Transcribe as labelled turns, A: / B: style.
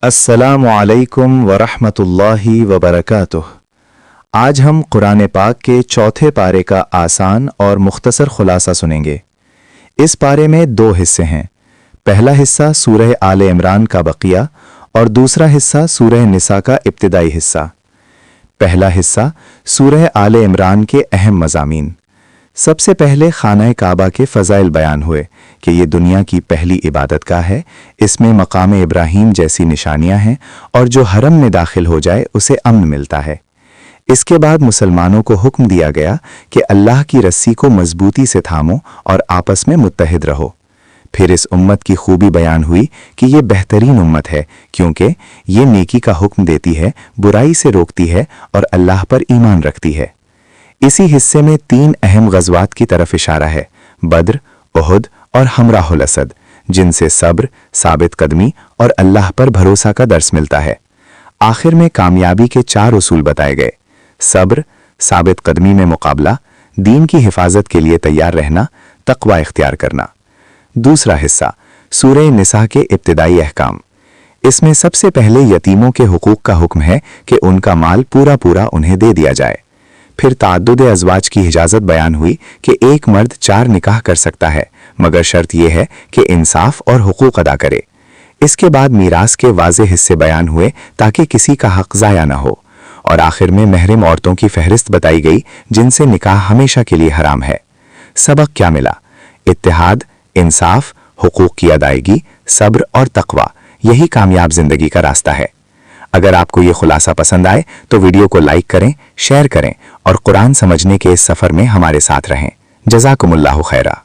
A: अस्सलामु अलैकुम वरहमतुल्लाहि वबरकातुह। आज हम कुरान पाक के चौथे पारे का आसान और मुख्तसर खुलासा सुनेंगे। इस पारे में दो हिस्से हैं। पहला हिस्सा सूरह आले इमरान का बकिया और दूसरा हिस्सा सूरह निसा का इब्तिदाई हिस्सा। पहला हिस्सा सूरह आले इमरान के अहम मज़ामीन। सबसे पहले खाना काबा के फ़ज़ाइल बयान हुए कि ये दुनिया की पहली इबादतगाह है, इसमें मकाम इब्राहीम जैसी निशानियां हैं और जो हरम में दाखिल हो जाए उसे अमन मिलता है। इसके बाद मुसलमानों को हुक्म दिया गया कि अल्लाह की रस्सी को मजबूती से थामो और आपस में मुत्तहिद रहो। फिर इस उम्मत की खूबी बयान हुई कि ये बेहतरीन उम्मत है क्योंकि ये नेकी का हुक्म देती है, बुराई से रोकती है और अल्लाह पर ईमान रखती है। इसी हिस्से में तीन अहम गज़वात की तरफ इशारा है, बद्र, उहुद और हमराहुल असद, जिनसे सब्र, साबित कदमी और अल्लाह पर भरोसा का दर्स मिलता है। आखिर में कामयाबी के चार उसूल बताए गए: सब्र, साबित कदमी में मुकाबला, दीन की हिफाजत के लिए तैयार रहना, तक़वा इख्तियार करना। दूसरा हिस्सा सूरह निसा के इब्तिदाई अहकाम। इसमें सबसे पहले यतीमों के हुकूक का हुक्म है कि उनका माल पूरा पूरा उन्हें दे दिया जाए। फिर ताअद्दुद अज़वाज की इजाज़त बयान हुई कि एक मर्द 4 निकाह कर सकता है, मगर शर्त यह है कि इंसाफ और हुकूक अदा करे। इसके बाद मीरास के वाज़े हिस्से बयान हुए ताकि किसी का हक ज़ाया न हो, और आखिर में महरम औरतों की फहरिस्त बताई गई जिनसे निकाह हमेशा के लिए हराम है। सबक क्या मिला? इत्तेहाद, इंसाफ, हुकूक की अदायगी, सब्र और तक़वा, यही कामयाब ज़िंदगी का रास्ता है। अगर आपको ये खुलासा पसंद आए तो वीडियो को लाइक करें, शेयर करें और कुरान समझने के इस सफ़र में हमारे साथ रहें। जज़ाकुमुल्लाहु खैरा।